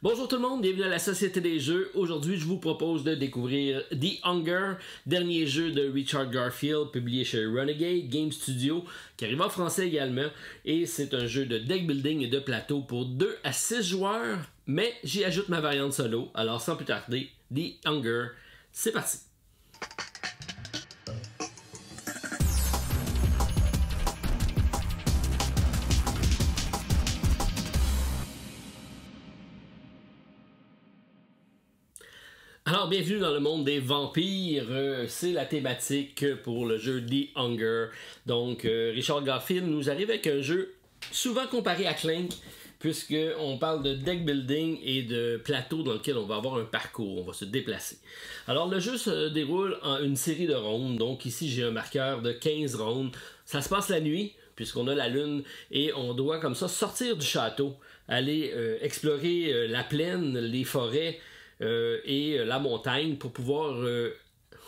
Bonjour tout le monde, bienvenue à la Société des Jeux. Aujourd'hui, je vous propose de découvrir The Hunger, dernier jeu de Richard Garfield, publié chez Renegade Game Studio, qui arrive en français également. Et c'est un jeu de deck building et de plateau pour 2 à 6 joueurs, mais j'y ajoute ma variante solo. Alors sans plus tarder, The Hunger, c'est parti! Alors, bienvenue dans le monde des vampires. C'est la thématique pour le jeu The Hunger. Donc, Richard Garfield nous arrive avec un jeu souvent comparé à Clank, puisqu'on parle de deck building et de plateau dans lequel on va avoir un parcours, on va se déplacer. Alors, le jeu se déroule en une série de rondes. Donc, ici, j'ai un marqueur de 15 rondes. Ça se passe la nuit, puisqu'on a la lune, et on doit comme ça sortir du château, aller explorer la plaine, les forêts, et la montagne pour pouvoir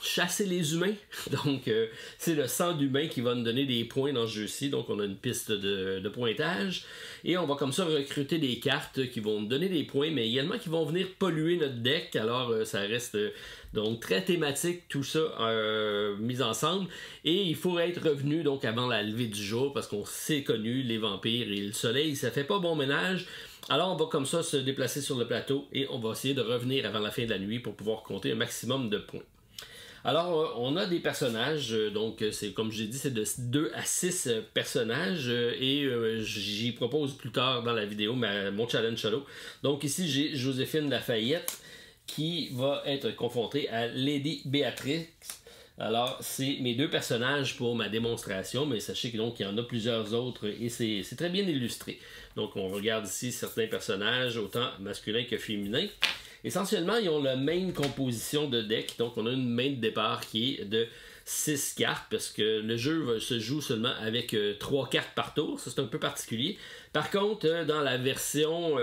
chasser les humains. Donc, c'est le sang d'humain qui va nous donner des points dans ce jeu-ci. Donc, on a une piste de pointage. Et on va comme ça recruter des cartes qui vont nous donner des points, mais également qui vont venir polluer notre deck. Alors, ça reste donc très thématique, tout ça mis ensemble. Et il faut être revenu donc avant la levée du jour, parce qu'on s'est connu, les vampires et le soleil, ça fait pas bon ménage. Alors on va comme ça se déplacer sur le plateau et on va essayer de revenir avant la fin de la nuit pour pouvoir compter un maximum de points. Alors on a des personnages, donc c'est comme j'ai dit, c'est de 2 à 6 personnages et j'y propose plus tard dans la vidéo mon challenge solo. Donc ici j'ai Joséphine Lafayette qui va être confrontée à Lady Béatrix. Alors, c'est mes 2 personnages pour ma démonstration, mais sachez qu'il y en a plusieurs autres et c'est très bien illustré. Donc, on regarde ici certains personnages, autant masculins que féminins. Essentiellement, ils ont la même composition de deck, donc on a une main de départ qui est de 6 cartes, parce que le jeu se joue seulement avec 3 cartes par tour, ça c'est un peu particulier. Par contre, dans la version...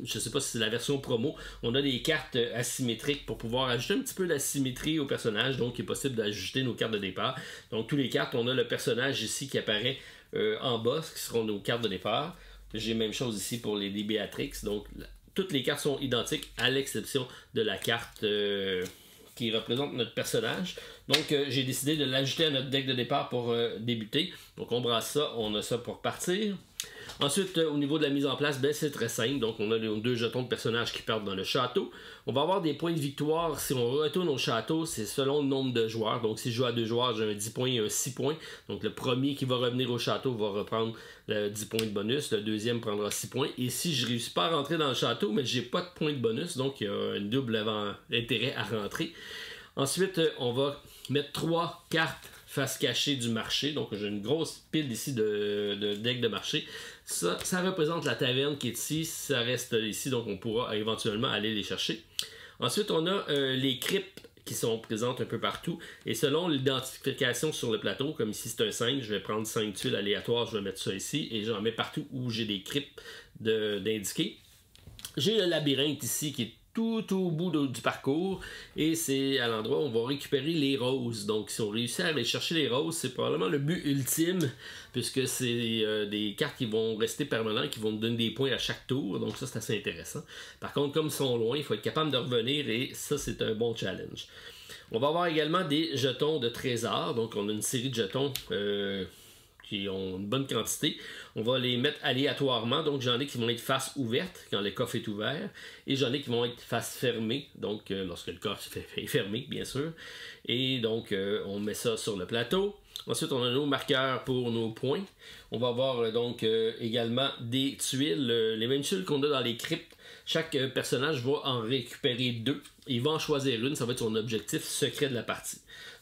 je sais pas si c'est la version promo, on a des cartes asymétriques pour pouvoir ajouter un petit peu d'asymétrie au personnage, donc il est possible d'ajuster nos cartes de départ. Donc tous les cartes, on a le personnage ici qui apparaît en bas, ce qui seront nos cartes de départ. J'ai la même chose ici pour les Béatrix, donc toutes les cartes sont identiques à l'exception de la carte qui représente notre personnage. Donc j'ai décidé de l'ajouter à notre deck de départ pour débuter. Donc on brasse ça, on a ça pour partir. Ensuite, au niveau de la mise en place, c'est très simple. Donc, on a les 2 jetons de personnages qui partent dans le château. On va avoir des points de victoire. Si on retourne au château, c'est selon le nombre de joueurs. Donc, si je joue à 2 joueurs, j'ai un 10 points et un 6 points. Donc, le premier qui va revenir au château va reprendre 10 points de bonus. Le deuxième prendra 6 points. Et si je ne réussis pas à rentrer dans le château, mais j'ai pas de points de bonus, donc il y a un double intérêt à rentrer. Ensuite, on va mettre 3 cartes face cachée du marché. Donc, j'ai une grosse pile ici de deck de marché. Ça représente la taverne qui est ici. Ça reste ici, donc on pourra éventuellement aller les chercher. Ensuite, on a les cryptes qui sont présentes un peu partout. Et selon l'identification sur le plateau, comme ici c'est un 5, je vais prendre 5 tuiles aléatoires, je vais mettre ça ici. Et j'en mets partout où j'ai des cryptes d'indiquer. J'ai le labyrinthe ici qui est tout au bout du parcours, et c'est à l'endroit où on va récupérer les roses. Donc si on réussit à aller chercher les roses, c'est probablement le but ultime, puisque c'est des cartes qui vont rester permanentes, qui vont nous donner des points à chaque tour, donc ça c'est assez intéressant. Par contre, comme ils sont loin, il faut être capable de revenir, et ça c'est un bon challenge. On va avoir également des jetons de trésor, donc on a une série de jetons qui ont une bonne quantité. On va les mettre aléatoirement, donc j'en ai qui vont être face ouverte quand le coffre est ouvert, et j'en ai qui vont être face fermée, donc lorsque le coffre est fermé, bien sûr. Et donc, on met ça sur le plateau. Ensuite, on a nos marqueurs pour nos points. On va avoir donc également des tuiles, les mêmes tuiles qu'on a dans les cryptes. Chaque personnage va en récupérer 2. Il va en choisir une, ça va être son objectif secret de la partie.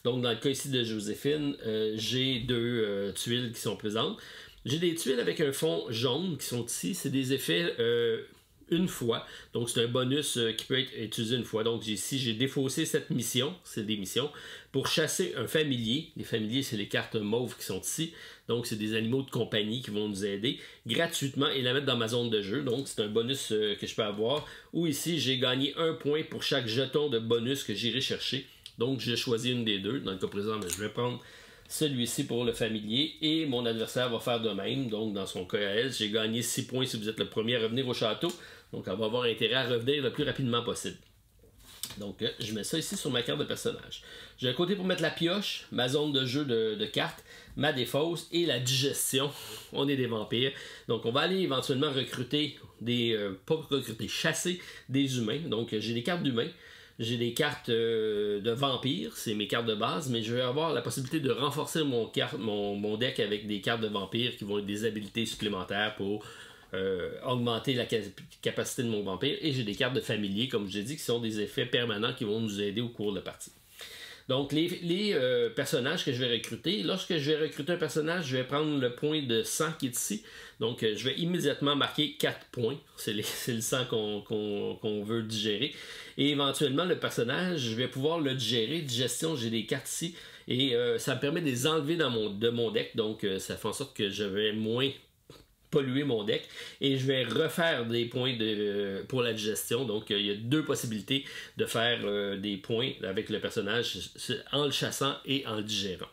Donc, dans le cas ici de Joséphine, j'ai 2 tuiles qui sont présentes. J'ai des tuiles avec un fond jaune qui sont ici. C'est des effets une fois. Donc, c'est un bonus qui peut être utilisé une fois. Donc, ici, j'ai défaussé cette mission. C'est des missions pour chasser un familier. Les familiers, c'est les cartes mauves qui sont ici. Donc, c'est des animaux de compagnie qui vont nous aider gratuitement et la mettre dans ma zone de jeu. Donc, c'est un bonus que je peux avoir. Ou ici, j'ai gagné 1 point pour chaque jeton de bonus que j'irai chercher. Donc, j'ai choisi une des 2. Dans le cas présent, je vais prendre celui-ci pour le familier et mon adversaire va faire de même. Donc, dans son cas à elle, j'ai gagné 6 points si vous êtes le premier à revenir au château. Donc elle va avoir intérêt à revenir le plus rapidement possible. Donc je mets ça ici sur ma carte de personnage. J'ai un côté pour mettre la pioche, ma zone de jeu de cartes, ma défausse et la digestion. On est des vampires. Donc on va aller éventuellement recruter pas recruter, chasser des humains. Donc j'ai des cartes d'humains. J'ai des cartes de vampires, c'est mes cartes de base, mais je vais avoir la possibilité de renforcer mon deck avec des cartes de vampires qui vont être des habilités supplémentaires pour augmenter la capacité de mon vampire. Et j'ai des cartes de familiers, comme je l'ai dit, qui sont des effets permanents qui vont nous aider au cours de la partie. Donc les personnages que je vais recruter, lorsque je vais recruter un personnage, je vais prendre le point de sang qui est ici. Donc je vais immédiatement marquer 4 points. C'est le sang qu'on veut digérer. Et éventuellement le personnage, je vais pouvoir le digérer. Digestion, j'ai des cartes ici. Et ça me permet de les enlever de mon deck. Donc ça fait en sorte que je vais moins polluer mon deck et je vais refaire des points pour la digestion. Donc il y a 2 possibilités de faire des points avec le personnage en le chassant et en le digérant.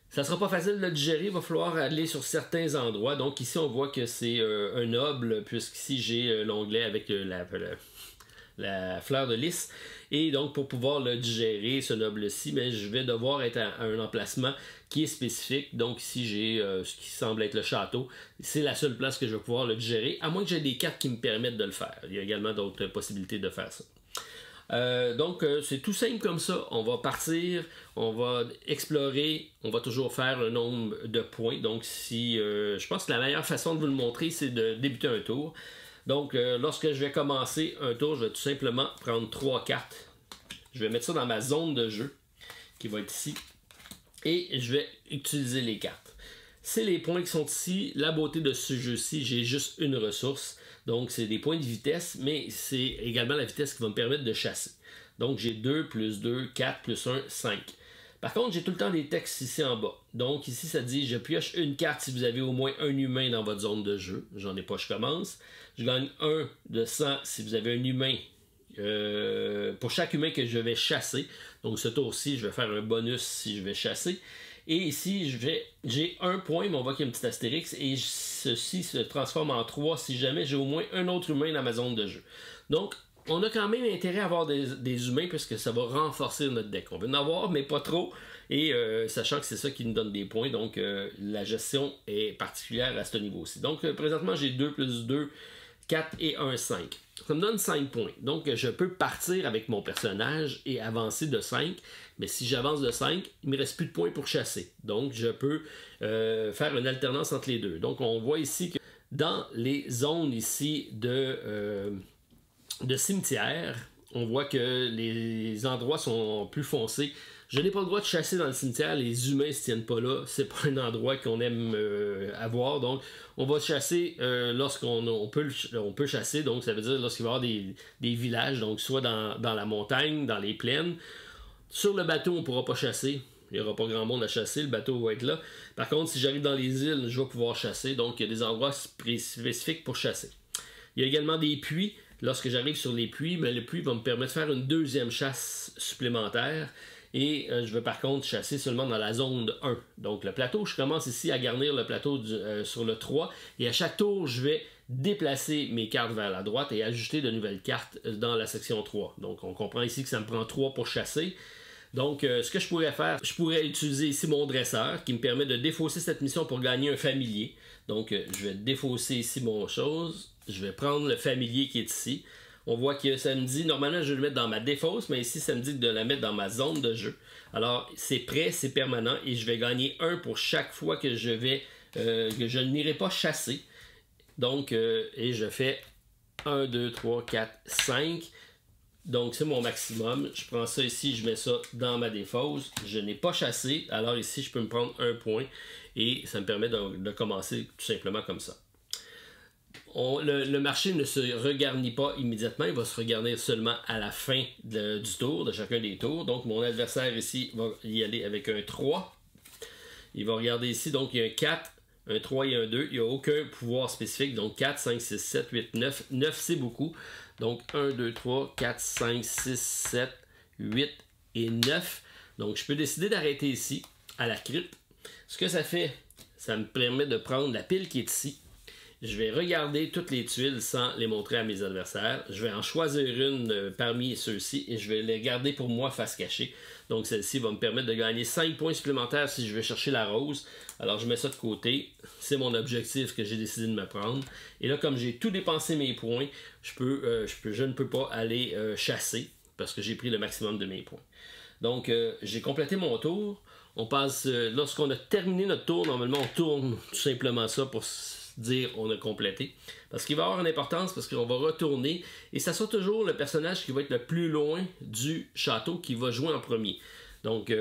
Ça sera pas facile de le digérer, il va falloir aller sur certains endroits. Donc ici on voit que c'est un noble, puisqu'ici j'ai l'onglet avec la fleur de lys. Et donc pour pouvoir le digérer, ce noble-ci, mais je vais devoir être à un emplacement qui est spécifique. Donc ici j'ai ce qui semble être le château. C'est la seule place que je vais pouvoir le digérer, à moins que j'ai des cartes qui me permettent de le faire. Il y a également d'autres possibilités de faire ça. Donc c'est tout simple comme ça. On va partir, on va explorer, on va toujours faire un nombre de points. Donc si je pense que la meilleure façon de vous le montrer, c'est de débuter un tour. Donc, lorsque je vais commencer un tour, je vais tout simplement prendre 3 cartes. Je vais mettre ça dans ma zone de jeu, qui va être ici. Et je vais utiliser les cartes. C'est les points qui sont ici. La beauté de ce jeu-ci, j'ai juste une ressource. Donc, c'est des points de vitesse, mais c'est également la vitesse qui va me permettre de chasser. Donc, j'ai 2 plus 2, 4 plus 1, 5. Par contre, j'ai tout le temps des textes ici en bas. Donc ici, ça dit « Je pioche une carte si vous avez au moins un humain dans votre zone de jeu. » J'en ai pas, je commence. Je gagne 1 de 100 si vous avez un humain. Pour chaque humain que je vais chasser. Donc ce tour-ci, je vais faire un bonus si je vais chasser. Et ici, j'ai 1 point, mais on voit qu'il y a un petit astérix. Et ceci se transforme en 3 si jamais j'ai au moins un autre humain dans ma zone de jeu. Donc, on a quand même intérêt à avoir des humains puisque ça va renforcer notre deck. On veut en avoir, mais pas trop. Et sachant que c'est ça qui nous donne des points. Donc, la gestion est particulière à ce niveau-ci. Donc, présentement, j'ai 2 plus 2, 4 et 1, 5. Ça me donne 5 points. Donc, je peux partir avec mon personnage et avancer de 5. Mais si j'avance de 5, il ne me reste plus de points pour chasser. Donc, je peux faire une alternance entre les deux. Donc, on voit ici que dans les zones ici de cimetière, on voit que les endroits sont plus foncés. Je n'ai pas le droit de chasser dans le cimetière, les humains ne se tiennent pas là, c'est pas un endroit qu'on aime avoir, donc on va chasser lorsqu'on peut chasser, donc ça veut dire lorsqu'il va y avoir des villages, donc soit dans la montagne, dans les plaines. Sur le bateau, on ne pourra pas chasser, il n'y aura pas grand monde à chasser, le bateau va être là. Par contre, si j'arrive dans les îles, je vais pouvoir chasser, donc il y a des endroits spécifiques pour chasser. Il y a également des puits. Lorsque j'arrive sur les puits, le puits va me permettre de faire une deuxième chasse supplémentaire. Et je vais par contre chasser seulement dans la zone 1. Donc le plateau, je commence ici à garnir le plateau sur le 3. Et à chaque tour, je vais déplacer mes cartes vers la droite et ajouter de nouvelles cartes dans la section 3. Donc on comprend ici que ça me prend 3 pour chasser. Donc ce que je pourrais faire, je pourrais utiliser ici mon dresseur qui me permet de défausser cette mission pour gagner un familier. Donc je vais défausser ici mon chose. Je vais prendre le familier qui est ici. On voit que ça me dit, normalement je vais le mettre dans ma défausse, mais ici ça me dit de la mettre dans ma zone de jeu. Alors c'est prêt, c'est permanent et je vais gagner 1 pour chaque fois que je n'irai pas chasser. Donc, et je fais 1, 2, 3, 4, 5. Donc c'est mon maximum. Je prends ça ici, je mets ça dans ma défausse. Je n'ai pas chassé, alors ici je peux me prendre 1 point et ça me permet de commencer tout simplement comme ça. Le marché ne se regarnit pas immédiatement, il va se regarnir seulement à la fin du tour, de chacun des tours. Donc mon adversaire ici va y aller avec un 3. Il va regarder ici, donc il y a un 4, un 3 et un 2. Il n'y a aucun pouvoir spécifique, donc 4, 5, 6, 7, 8, 9. 9 c'est beaucoup. Donc 1, 2, 3, 4, 5, 6, 7, 8 et 9. Donc je peux décider d'arrêter ici, à la crypte. Ce que ça fait, ça me permet de prendre la pile qui est ici. je vais regarder toutes les tuiles sans les montrer à mes adversaires. Je vais en choisir une parmi ceux-ci et je vais les garder pour moi face cachée. Donc celle-ci va me permettre de gagner 5 points supplémentaires si je vais chercher la rose. Alors je mets ça de côté. C'est mon objectif que j'ai décidé de me prendre. Et là, comme j'ai tout dépensé mes points, je ne peux pas aller chasser parce que j'ai pris le maximum de mes points. Donc j'ai complété mon tour. On passe, lorsqu'on a terminé notre tour, normalement on tourne tout simplement ça pour dire on a complété. Parce qu'il va avoir une importance, parce qu'on va retourner, et ça sera toujours le personnage qui va être le plus loin du château qui va jouer en premier. Donc,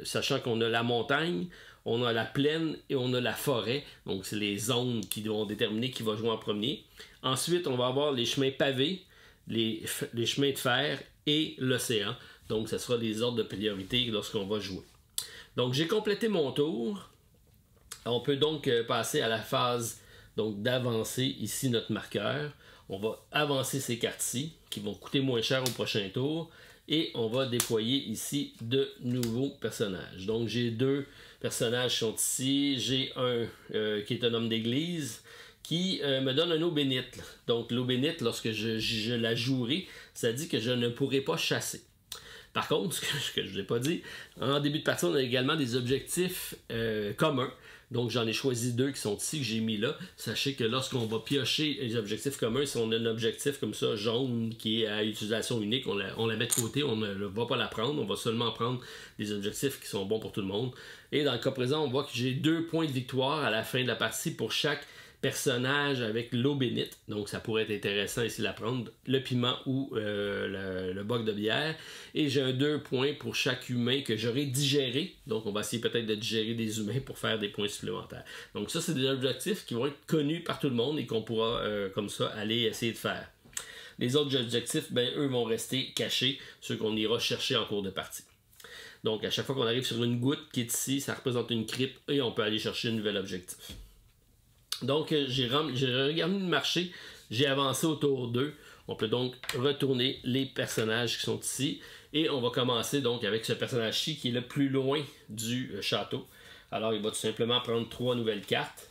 sachant qu'on a la montagne, on a la plaine et on a la forêt. Donc, c'est les zones qui vont déterminer qui va jouer en premier. Ensuite, on va avoir les chemins pavés, les chemins de fer et l'océan. Donc, ce sera les ordres de priorité lorsqu'on va jouer. Donc, j'ai complété mon tour. On peut donc passer à la phase d'avancer ici notre marqueur. On va avancer ces cartes-ci qui vont coûter moins cher au prochain tour. Et on va déployer ici de nouveaux personnages. Donc, j'ai 2 personnages qui sont ici. J'ai un qui est un homme d'église qui me donne une eau bénite. Donc, l'eau bénite, lorsque je la jouerai, ça dit que je ne pourrai pas chasser. Par contre, ce que je ne vous ai pas dit, en début de partie, on a également des objectifs communs. Donc, j'en ai choisi 2 qui sont ici, que j'ai mis là. Sachez que lorsqu'on va piocher les objectifs communs, si on a un objectif comme ça, jaune, qui est à utilisation unique, on la met de côté, on ne va pas la prendre. On va seulement prendre des objectifs qui sont bons pour tout le monde. Et dans le cas présent, on voit que j'ai 2 points de victoire à la fin de la partie pour chaque personnage avec l'eau bénite. Donc, ça pourrait être intéressant ici de la prendre, le piment ou le boc de bière. Et j'ai 2 points pour chaque humain que j'aurai digéré. Donc, on va essayer peut-être de digérer des humains pour faire des points supplémentaires. Donc, ça, c'est des objectifs qui vont être connus par tout le monde et qu'on pourra, comme ça, aller essayer de faire. Les autres objectifs, ben, eux vont rester cachés, ceux qu'on ira chercher en cours de partie. Donc, à chaque fois qu'on arrive sur une goutte qui est ici, ça représente une crypte et on peut aller chercher un nouvel objectif. Donc, j'ai regardé le marché, j'ai avancé au tour 2. On peut donc retourner les personnages qui sont ici. Et on va commencer donc avec ce personnage-ci qui est le plus loin du château. Alors, il va tout simplement prendre 3 nouvelles cartes.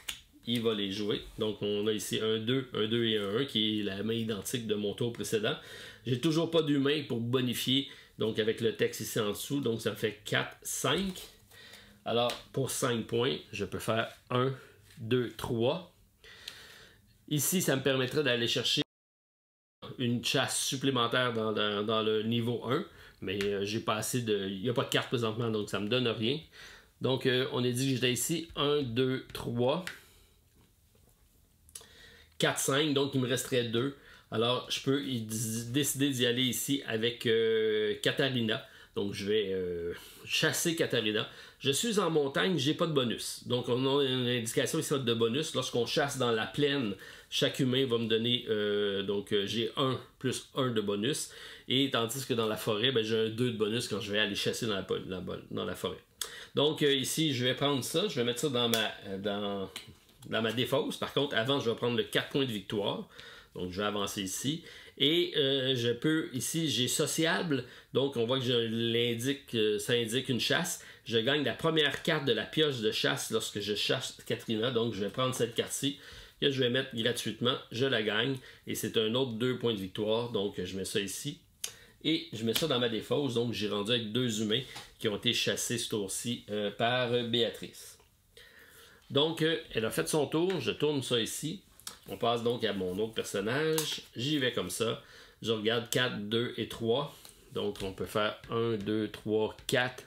Il va les jouer. Donc, on a ici un 2 et un 1 qui est la main identique de mon tour précédent. J'ai toujours pas d'humain pour bonifier, donc avec le texte ici en dessous. Donc, ça me fait 4, 5. Alors, pour 5 points, je peux faire 1, 2, 3. Ici, ça me permettra d'aller chercher une chasse supplémentaire dans le niveau 1. Mais j'ai pas assez de... Il n'y a pas de carte présentement, donc ça me donne rien. Donc, on a dit que j'étais ici. 1, 2, 3. 4, 5. Donc, il me resterait 2. Alors, je peux décider d'y aller ici avec Katarina. Donc, je vais chasser Katarina. Je suis en montagne, j'ai pas de bonus. Donc, on a une indication ici de bonus. Lorsqu'on chasse dans la plaine, chaque humain va me donner... j'ai 1 plus 1 de bonus. Et tandis que dans la forêt, ben, j'ai un 2 de bonus quand je vais aller chasser dans la forêt. Donc, ici, je vais prendre ça. Je vais mettre ça dans ma défausse. Par contre, avant, je vais prendre le 4 points de victoire. Donc, je vais avancer ici. Et je peux, ici, j'ai sociable. Donc, on voit que ça indique une chasse. Je gagne la première carte de la pioche de chasse lorsque je chasse Katarina. Donc, je vais prendre cette carte-ci que je vais mettre gratuitement. Je la gagne. Et c'est un autre 2 points de victoire. Donc, je mets ça ici. Et je mets ça dans ma défausse. Donc, j'ai rendu avec 2 humains qui ont été chassés ce tour-ci par Béatrice. Donc, elle a fait son tour. Je tourne ça ici. On passe donc à mon autre personnage. J'y vais comme ça. Je regarde 4, 2 et 3. Donc, on peut faire 1, 2, 3, 4,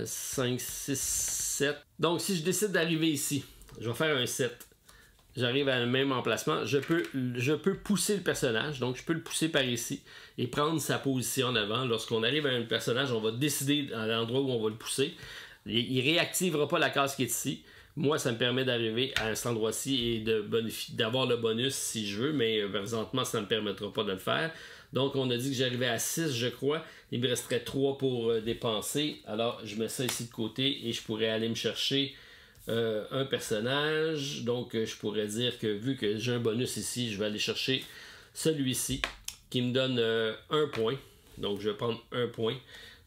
5, 6, 7. Donc, si je décide d'arriver ici, je vais faire un 7. J'arrive à le même emplacement. Je peux pousser le personnage. Donc, je peux le pousser par ici et prendre sa position en avant. Lorsqu'on arrive à un personnage, on va décider à l'endroit où on va le pousser. Il ne réactivera pas la case qui est ici. Moi, ça me permet d'arriver à cet endroit-ci et d'avoir le bonus si je veux, mais présentement, ça ne me permettra pas de le faire. Donc, on a dit que j'arrivais à 6, je crois. Il me resterait 3 pour dépenser. Alors, je mets ça ici de côté et je pourrais aller me chercher un personnage. Donc, je pourrais dire que vu que j'ai un bonus ici, je vais aller chercher celui-ci qui me donne 1 point. Donc, je vais prendre 1 point.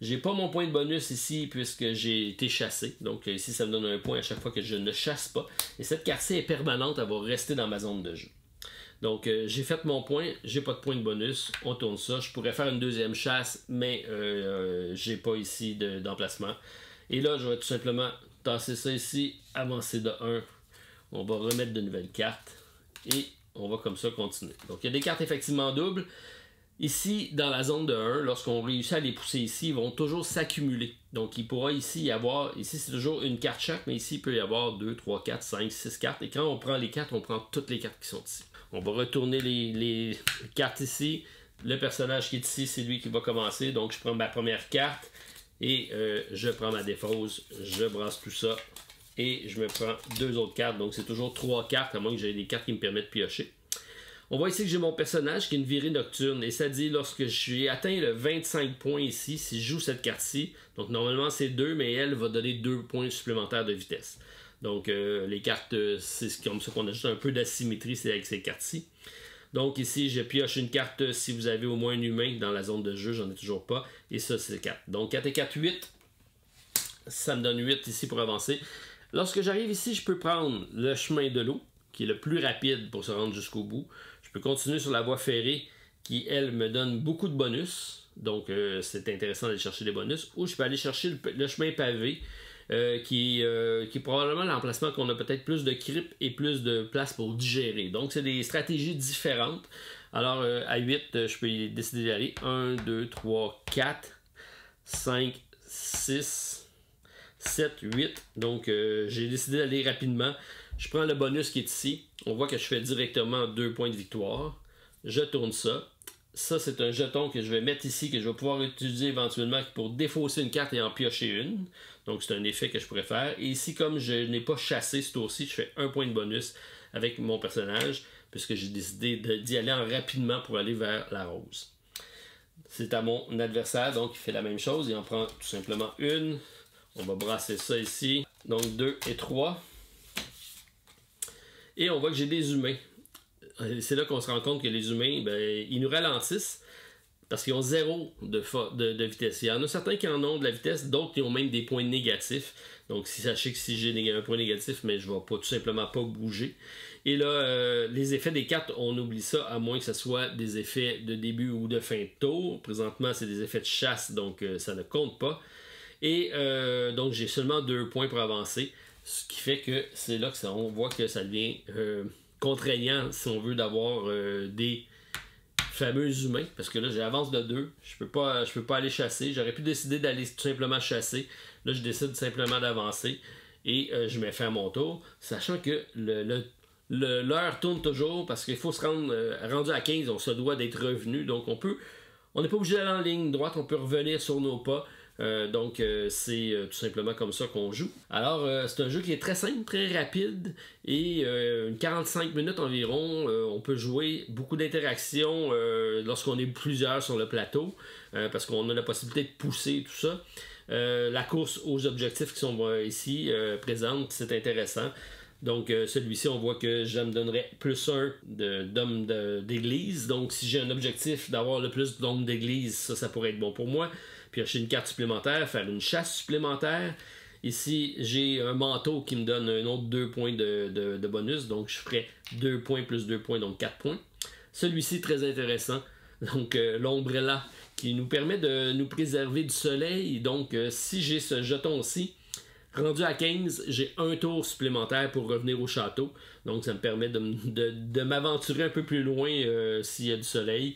J'ai pas mon point de bonus ici puisque j'ai été chassé. Donc ici, ça me donne un point à chaque fois que je ne chasse pas. Et cette carte-ci est permanente, elle va rester dans ma zone de jeu. Donc j'ai fait mon point, j'ai pas de point de bonus, on tourne ça. Je pourrais faire une deuxième chasse, mais j'ai pas ici d'emplacement. Et là, je vais tout simplement tasser ça ici, avancer de 1. On va remettre de nouvelles cartes et on va comme ça continuer. Donc il y a des cartes effectivement doubles. Ici, dans la zone de 1, lorsqu'on réussit à les pousser ici, ils vont toujours s'accumuler. Donc il pourra ici y avoir, ici c'est toujours une carte chaque, mais ici il peut y avoir 2, 3, 4, 5, 6 cartes. Et quand on prend les cartes, on prend toutes les cartes qui sont ici. On va retourner les cartes ici. Le personnage qui est ici, c'est lui qui va commencer. Donc je prends ma première carte et je prends ma défausse, je brasse tout ça. Et je me prends 2 autres cartes, donc c'est toujours 3 cartes, à moins que j'ai des cartes qui me permettent de piocher. On voit ici que j'ai mon personnage qui est une virée nocturne, et ça dit lorsque j'ai atteint le 25 points ici, si je joue cette carte-ci, donc normalement c'est 2, mais elle va donner 2 points supplémentaires de vitesse. Donc les cartes, c'est comme ça qu'on a juste un peu d'asymétrie avec ces cartes-ci. Donc ici, je pioche une carte si vous avez au moins un humain dans la zone de jeu, j'en ai toujours pas, et ça c'est 4. Donc 4 et 4, 8, ça me donne 8 ici pour avancer. Lorsque j'arrive ici, je peux prendre le chemin de l'eau, qui est le plus rapide pour se rendre jusqu'au bout. Je peux continuer sur la voie ferrée, qui, elle, me donne beaucoup de bonus. Donc, c'est intéressant d'aller chercher des bonus. Ou je peux aller chercher le chemin pavé, qui est probablement l'emplacement qu'on a peut-être plus de creep et plus de place pour digérer. Donc, c'est des stratégies différentes. Alors, à 8, je peux décider d'aller 1, 2, 3, 4, 5, 6... 7, 8, donc j'ai décidé d'aller rapidement. Je prends le bonus qui est ici. On voit que je fais directement 2 points de victoire. Je tourne ça. Ça, c'est un jeton que je vais mettre ici, que je vais pouvoir utiliser éventuellement pour défausser une carte et en piocher une. Donc, c'est un effet que je pourrais faire. Et ici, comme je n'ai pas chassé ce tour-ci, je fais 1 point de bonus avec mon personnage, puisque j'ai décidé d'y aller rapidement pour aller vers la rose. C'est à mon adversaire, donc il fait la même chose. Il en prend tout simplement une. On va brasser ça ici. Donc 2 et 3. Et on voit que j'ai des humains. C'est là qu'on se rend compte que les humains, ben, ils nous ralentissent parce qu'ils ont 0 de vitesse. Il y en a certains qui en ont de la vitesse, d'autres qui ont même des points négatifs. Donc sachez que si j'ai un point négatif, mais je ne vais pas tout simplement pas bouger. Et là, les effets des cartes, on oublie ça, à moins que ce soit des effets de début ou de fin de tour. Présentement, c'est des effets de chasse, donc ça ne compte pas. Et donc, j'ai seulement 2 points pour avancer, ce qui fait que c'est là que on voit que ça devient contraignant si on veut d'avoir des fameux humains, parce que là, j'avance de 2, je peux pas aller chasser, j'aurais pu décider d'aller tout simplement chasser, là, je décide simplement d'avancer, et je mets fin à mon tour, sachant que l'heure tourne toujours, parce qu'il faut se rendre, rendu à 15, on se doit d'être revenu, donc on n'est pas obligé d'aller en ligne droite, on peut revenir sur nos pas. Donc c'est tout simplement comme ça qu'on joue. Alors c'est un jeu qui est très simple, très rapide et 45 minutes environ. On peut jouer beaucoup d'interactions lorsqu'on est plusieurs sur le plateau parce qu'on a la possibilité de pousser tout ça. La course aux objectifs qui sont ici présentes, c'est intéressant. Donc celui-ci, on voit que je me donnerais plus 1 d'hommes d'église. Donc si j'ai un objectif d'avoir le plus d'hommes d'église, ça pourrait être bon pour moi. Piocher une carte supplémentaire, faire une chasse supplémentaire. Ici, j'ai un manteau qui me donne un autre 2 points de bonus. Donc, je ferai 2 points plus 2 points, donc 4 points. Celui-ci, très intéressant. Donc, l'ombrella qui nous permet de nous préserver du soleil. Donc, si j'ai ce jeton-ci, rendu à 15, j'ai un tour supplémentaire pour revenir au château. Donc, ça me permet de m'aventurer un peu plus loin s'il y a du soleil.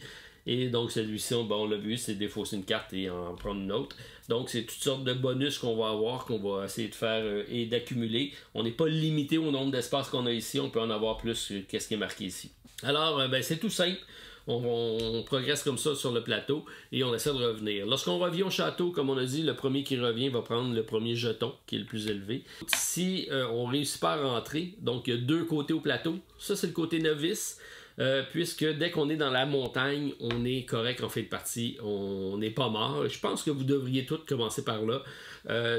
Et donc celui-ci, on l'a vu, c'est défausser une carte et en prendre une autre. Donc c'est toutes sortes de bonus qu'on va avoir, qu'on va essayer de faire et d'accumuler. On n'est pas limité au nombre d'espaces qu'on a ici, on peut en avoir plus que ce qui est marqué ici. Alors, c'est tout simple. On progresse comme ça sur le plateau et on essaie de revenir. Lorsqu'on revient au château, comme on a dit, le premier qui revient va prendre le premier jeton, qui est le plus élevé. Si on ne réussit pas à rentrer, donc il y a 2 côtés au plateau. Ça, c'est le côté novice. Puisque dès qu'on est dans la montagne, on est correct en fin de partie, on n'est pas mort. Je pense que vous devriez tous commencer par là.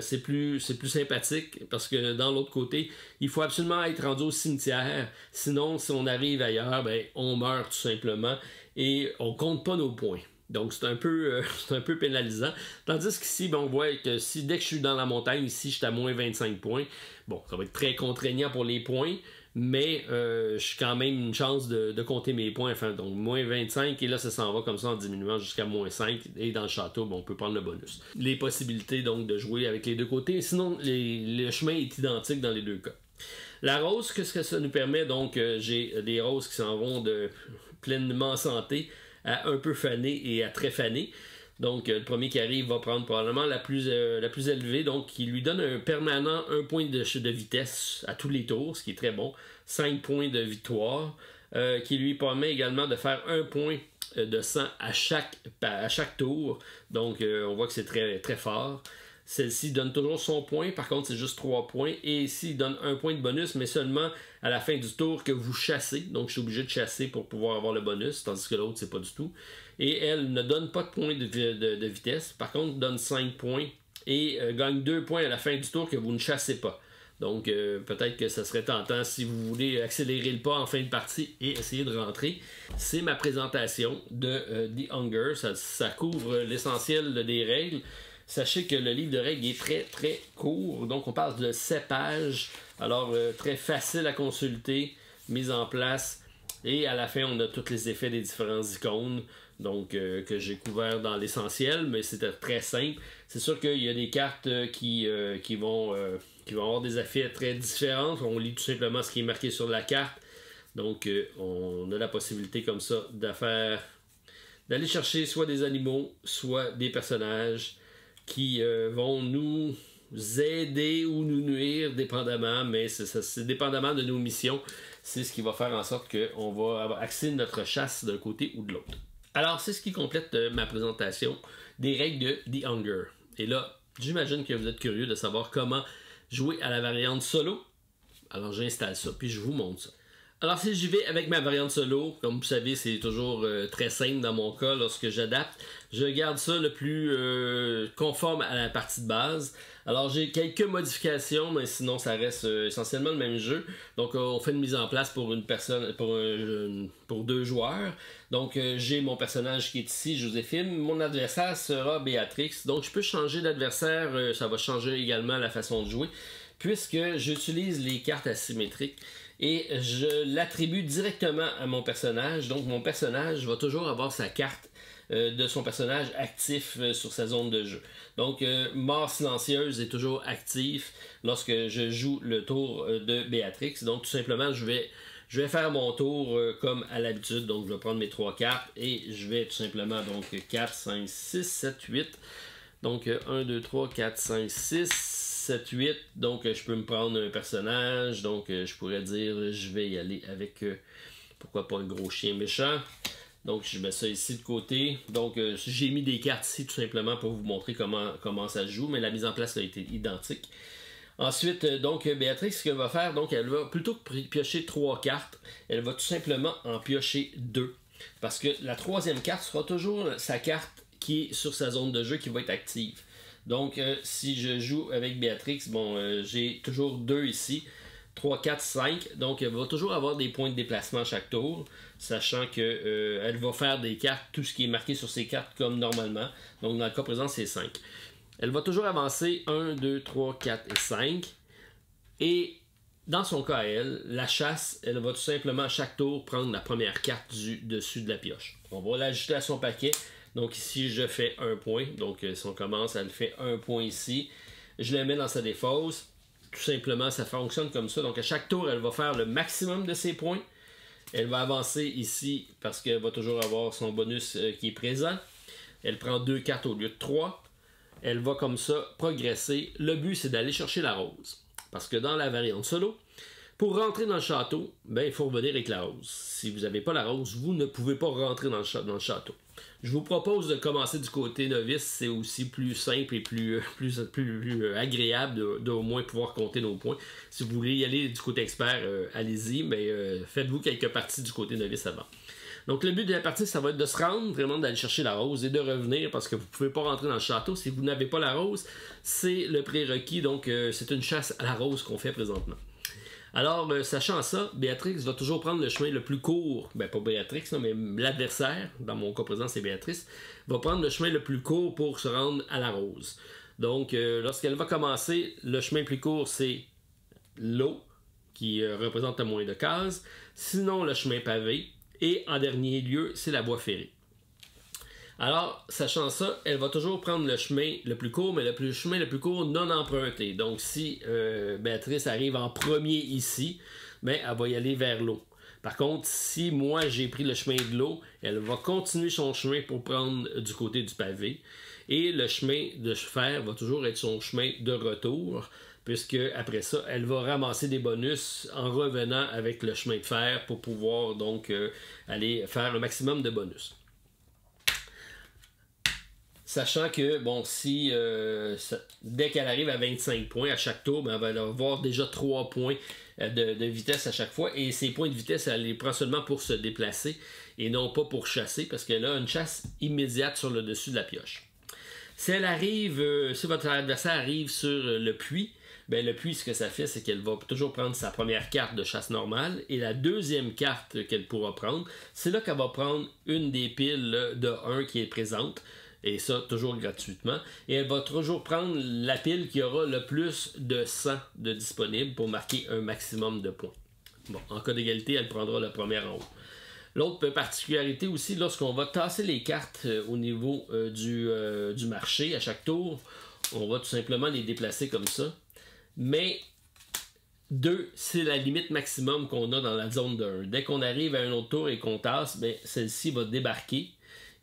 C'est plus sympathique parce que dans l'autre côté, il faut absolument être rendu au cimetière. Sinon, si on arrive ailleurs, on meurt tout simplement et on compte pas nos points. Donc c'est un peu c'est un peu pénalisant. Tandis qu'ici, ben, on voit que si dès que je suis dans la montagne, ici, je suis à moins 25 points. Bon, ça va être très contraignant pour les points, mais je suis quand même une chance de compter mes points. Enfin, donc moins 25, et là, ça s'en va comme ça en diminuant jusqu'à moins 5. Et dans le château, ben, on peut prendre le bonus. Les possibilités donc de jouer avec les deux côtés. Sinon, le chemin est identique dans les deux cas. La rose, qu'est-ce que ça nous permet? Donc, j'ai des roses qui s'en vont de pleinement santé à un peu fané et à très fané. Donc, le premier qui arrive va prendre probablement la plus élevée, donc qui lui donne un permanent 1 point de vitesse à tous les tours, ce qui est très bon. 5 points de victoire, qui lui permet également de faire 1 point de sang à chaque tour. Donc, on voit que c'est très, très fort. Celle-ci donne toujours son point, par contre c'est juste 3 points, et ici il donne 1 point de bonus, mais seulement à la fin du tour que vous chassez, donc je suis obligé de chasser pour pouvoir avoir le bonus, tandis que l'autre c'est pas du tout. Et elle ne donne pas de points de vitesse, par contre donne 5 points, et gagne 2 points à la fin du tour que vous ne chassez pas. Donc peut-être que ça serait tentant si vous voulez accélérer le pas en fin de partie et essayer de rentrer. C'est ma présentation de The Hunger, ça couvre l'essentiel des règles. Sachez que le livre de règles est très très court, donc on parle de 7 pages, alors très facile à consulter, mise en place, et à la fin on a tous les effets des différentes icônes, donc que j'ai couvert dans l'essentiel, mais c'était très simple. C'est sûr qu'il y a des cartes qui vont avoir des effets très différents, on lit tout simplement ce qui est marqué sur la carte, donc on a la possibilité comme ça d'aller chercher soit des animaux, soit des personnages, qui vont nous aider ou nous nuire dépendamment, mais c'est dépendamment de nos missions. C'est ce qui va faire en sorte qu'on va axer notre chasse d'un côté ou de l'autre. Alors, c'est ce qui complète ma présentation des règles de The Hunger. Et là, j'imagine que vous êtes curieux de savoir comment jouer à la variante solo. Alors, j'installe ça, puis je vous montre ça. Alors, si j'y vais avec ma variante solo, comme vous savez, c'est toujours très simple dans mon cas lorsque j'adapte. Je garde ça le plus conforme à la partie de base. Alors, j'ai quelques modifications, mais sinon, ça reste essentiellement le même jeu. Donc, on fait une mise en place pour une personne, pour 2 joueurs. Donc, j'ai mon personnage qui est ici, Joséphine. Mon adversaire sera Béatrix. Donc, je peux changer d'adversaire. Ça va changer également la façon de jouer, puisque j'utilise les cartes asymétriques. Et je l'attribue directement à mon personnage. Donc mon personnage va toujours avoir sa carte de son personnage actif sur sa zone de jeu. Donc Mort silencieuse est toujours actif lorsque je joue le tour de Béatrix. Donc tout simplement je vais faire mon tour comme à l'habitude. Donc je vais prendre mes 3 cartes et je vais tout simplement donc 4, 5, 6, 7, 8. Donc 1, 2, 3, 4, 5, 6, 7, 8. Donc je peux me prendre un personnage. Donc je pourrais dire je vais y aller avec pourquoi pas un gros chien méchant. Donc je mets ça ici de côté. Donc j'ai mis des cartes ici tout simplement pour vous montrer comment ça se joue. Mais la mise en place a été identique. Ensuite, donc Béatrix, ce qu'elle va faire, donc elle va plutôt que piocher 3 cartes, elle va tout simplement en piocher 2. Parce que la 3e carte sera toujours sa carte qui est sur sa zone de jeu qui va être active. Donc, si je joue avec Béatrix, bon, j'ai toujours 2 ici, 3, 4, 5. Donc, elle va toujours avoir des points de déplacement à chaque tour, sachant que elle va faire des cartes, tout ce qui est marqué sur ses cartes comme normalement. Donc, dans le cas présent, c'est 5. Elle va toujours avancer 1, 2, 3, 4 et 5. Et dans son cas, la chasse, elle va tout simplement à chaque tour prendre la première carte du dessus de la pioche. On va l'ajouter à son paquet. Donc ici, je fais 1 point. Donc si on commence, elle fait 1 point ici. Je la mets dans sa défausse. Tout simplement, ça fonctionne comme ça. Donc à chaque tour, elle va faire le maximum de ses points. Elle va avancer ici parce qu'elle va toujours avoir son bonus qui est présent. Elle prend 2 cartes au lieu de 3. Elle va comme ça progresser. Le but, c'est d'aller chercher la rose. Parce que dans la variante solo, pour rentrer dans le château, ben, il faut revenir avec la rose. Si vous n'avez pas la rose, vous ne pouvez pas rentrer dans le château. Je vous propose de commencer du côté novice, c'est aussi plus simple et plus agréable de au moins pouvoir compter nos points. Si vous voulez y aller du côté expert, allez-y, mais faites-vous quelques parties du côté novice avant. Donc le but de la partie, ça va être de se rendre, vraiment d'aller chercher la rose et de revenir parce que vous ne pouvez pas rentrer dans le château. Si vous n'avez pas la rose, c'est le prérequis, donc c'est une chasse à la rose qu'on fait présentement. Alors, sachant ça, Béatrix va toujours prendre le chemin le plus court, ben pas Béatrix, non, mais l'adversaire, dans mon cas présent c'est Béatrice, va prendre le chemin le plus court pour se rendre à la rose. Donc, lorsqu'elle va commencer, le chemin le plus court c'est l'eau, qui représente le moins de cases, sinon le chemin pavé, et en dernier lieu, c'est la voie ferrée. Alors, sachant ça, elle va toujours prendre le chemin le plus court, mais le chemin le plus court non emprunté. Donc, si Béatrice arrive en premier ici, ben, elle va y aller vers l'eau. Par contre, si moi j'ai pris le chemin de l'eau, elle va continuer son chemin pour prendre du côté du pavé. Et le chemin de fer va toujours être son chemin de retour, puisque après ça, elle va ramasser des bonus en revenant avec le chemin de fer pour pouvoir donc aller faire le maximum de bonus. Sachant que, bon, si dès qu'elle arrive à 25 points à chaque tour, ben, elle va avoir déjà 3 points de vitesse à chaque fois. Et ces points de vitesse, elle les prend seulement pour se déplacer et non pas pour chasser, parce qu'elle a une chasse immédiate sur le dessus de la pioche. Si elle arrive, si votre adversaire arrive sur le puits, ben le puits, ce que ça fait, c'est qu'elle va toujours prendre sa première carte de chasse normale et la deuxième carte qu'elle pourra prendre, c'est là qu'elle va prendre une des piles de 1 qui est présente. Et ça, toujours gratuitement. Et elle va toujours prendre la pile qui aura le plus de 100 de disponible pour marquer un maximum de points. Bon, en cas d'égalité, elle prendra la première en haut. L'autre particularité aussi, lorsqu'on va tasser les cartes au niveau du marché à chaque tour, on va tout simplement les déplacer comme ça. Mais 2, c'est la limite maximum qu'on a dans la zone de 1. Dès qu'on arrive à un autre tour et qu'on tasse, ben, celle-ci va débarquer.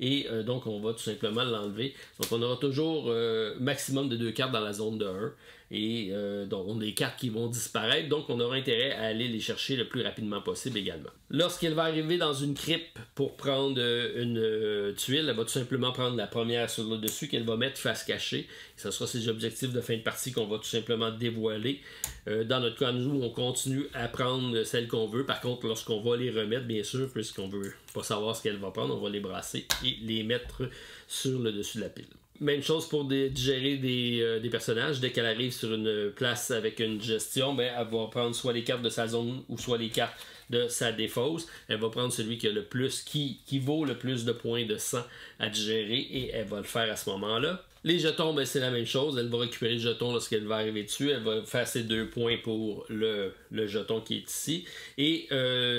Et donc, on va tout simplement l'enlever. Donc, on aura toujours maximum de 2 cartes dans la zone de 1. Et donc, on a des cartes qui vont disparaître. Donc, on aura intérêt à aller les chercher le plus rapidement possible également. Lorsqu'elle va arriver dans une crypte pour prendre une tuile, elle va tout simplement prendre la première sur le dessus qu'elle va mettre face cachée. Ce sera ses objectifs de fin de partie qu'on va tout simplement dévoiler. Dans notre cas, nous, on continue à prendre celle qu'on veut. Par contre, lorsqu'on va les remettre, bien sûr, puisqu'on veut pas savoir ce qu'elle va prendre, on va les brasser et les mettre sur le dessus de la pile. Même chose pour digérer des personnages. Dès qu'elle arrive sur une place avec une gestion, ben, elle va prendre soit les cartes de sa zone ou soit les cartes de sa défausse. Elle va prendre celui qui a le plus, qui vaut le plus de points de sang à digérer et elle va le faire à ce moment-là. Les jetons, ben, c'est la même chose. Elle va récupérer le jeton lorsqu'elle va arriver dessus. Elle va faire ses 2 points pour le jeton qui est ici. Et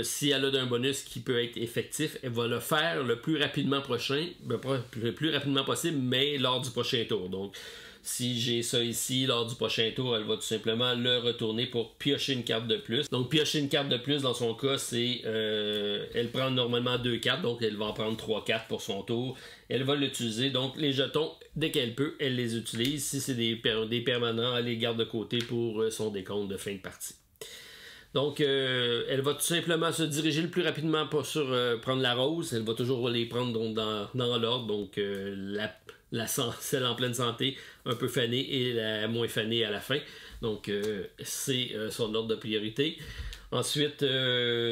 si elle a un bonus qui peut être effectif, elle va le faire le plus rapidement le plus rapidement possible, mais lors du prochain tour. Donc, si j'ai ça ici, lors du prochain tour, elle va tout simplement le retourner pour piocher une carte de plus. Donc, piocher une carte de plus, dans son cas, c'est... elle prend normalement 2 cartes, donc elle va en prendre 3 cartes pour son tour. Elle va l'utiliser. Donc, les jetons, dès qu'elle peut, elle les utilise. Si c'est des permanents, elle les garde de côté pour son décompte de fin de partie. Donc, elle va tout simplement se diriger le plus rapidement sur prendre la rose. Elle va toujours les prendre donc, dans l'ordre. Donc, celle en pleine santé, un peu fanée et la moins fanée à la fin. Donc, c'est son ordre de priorité. Ensuite,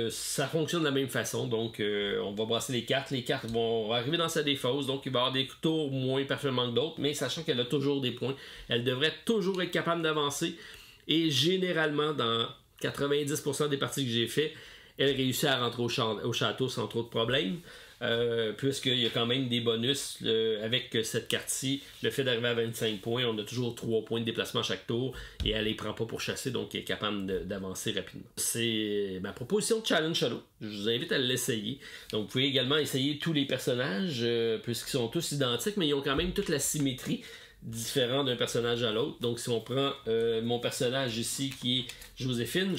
ça fonctionne de la même façon. Donc, on va brasser les cartes. Les cartes vont arriver dans sa défausse. Donc, il va y avoir des tours moins parfaitement que d'autres. Mais sachant qu'elle a toujours des points, elle devrait toujours être capable d'avancer. Et généralement, dans 90% des parties que j'ai fait, elle réussit à rentrer au château sans trop de problèmes. Puisqu'il y a quand même des bonus avec cette carte-ci. Le fait d'arriver à 25 points, on a toujours 3 points de déplacement à chaque tour et elle les prend pas pour chasser, donc elle est capable d'avancer rapidement. C'est ma proposition de Challenge Shadow. Je vous invite à l'essayer. Donc vous pouvez également essayer tous les personnages, puisqu'ils sont tous identiques, mais ils ont quand même toute la symétrie différent d'un personnage à l'autre. Donc si on prend mon personnage ici qui est Joséphine,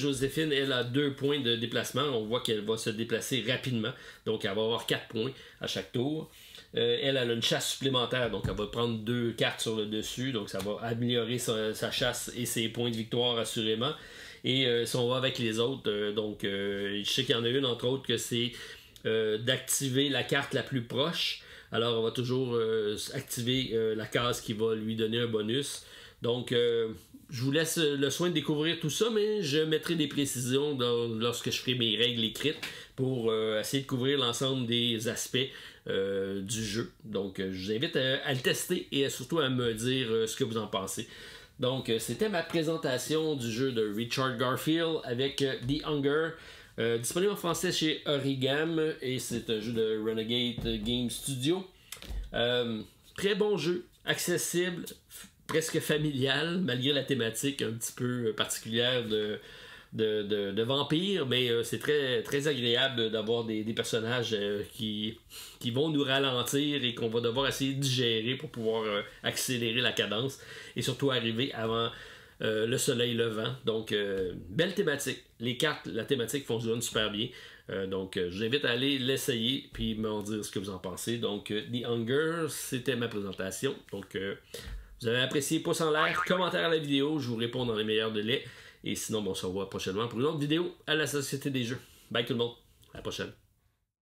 elle a 2 points de déplacement. On voit qu'elle va se déplacer rapidement. Donc elle va avoir 4 points à chaque tour. Elle a une chasse supplémentaire, donc elle va prendre 2 cartes sur le dessus. Donc ça va améliorer sa chasse et ses points de victoire assurément. Et si on va avec les autres, je sais qu'il y en a une entre autres que c'est d'activer la carte la plus proche. Alors, on va toujours activer la case qui va lui donner un bonus. Donc, je vous laisse le soin de découvrir tout ça, mais je mettrai des précisions lorsque je ferai mes règles écrites pour essayer de couvrir l'ensemble des aspects du jeu. Donc, je vous invite à le tester et surtout à me dire ce que vous en pensez. Donc, c'était ma présentation du jeu de Richard Garfield avec The Hunger, disponible en français chez Origam, et c'est un jeu de Renegade Game Studio. Très bon jeu, accessible, presque familial, malgré la thématique un petit peu particulière de vampires, mais c'est très, très agréable d'avoir des personnages qui vont nous ralentir et qu'on va devoir essayer de digérer pour pouvoir accélérer la cadence et surtout arriver avant le soleil levant. Donc, belle thématique. Les cartes, la thématique fonctionne super bien. Donc, je vous invite à aller l'essayer puis m'en dire ce que vous en pensez. Donc, The Hunger, c'était ma présentation. Donc, vous avez apprécié, pouce en l'air, commentaire à la vidéo, je vous réponds dans les meilleurs délais. Et sinon, on se revoit prochainement pour une autre vidéo à la Société des Jeux. Bye tout le monde, à la prochaine.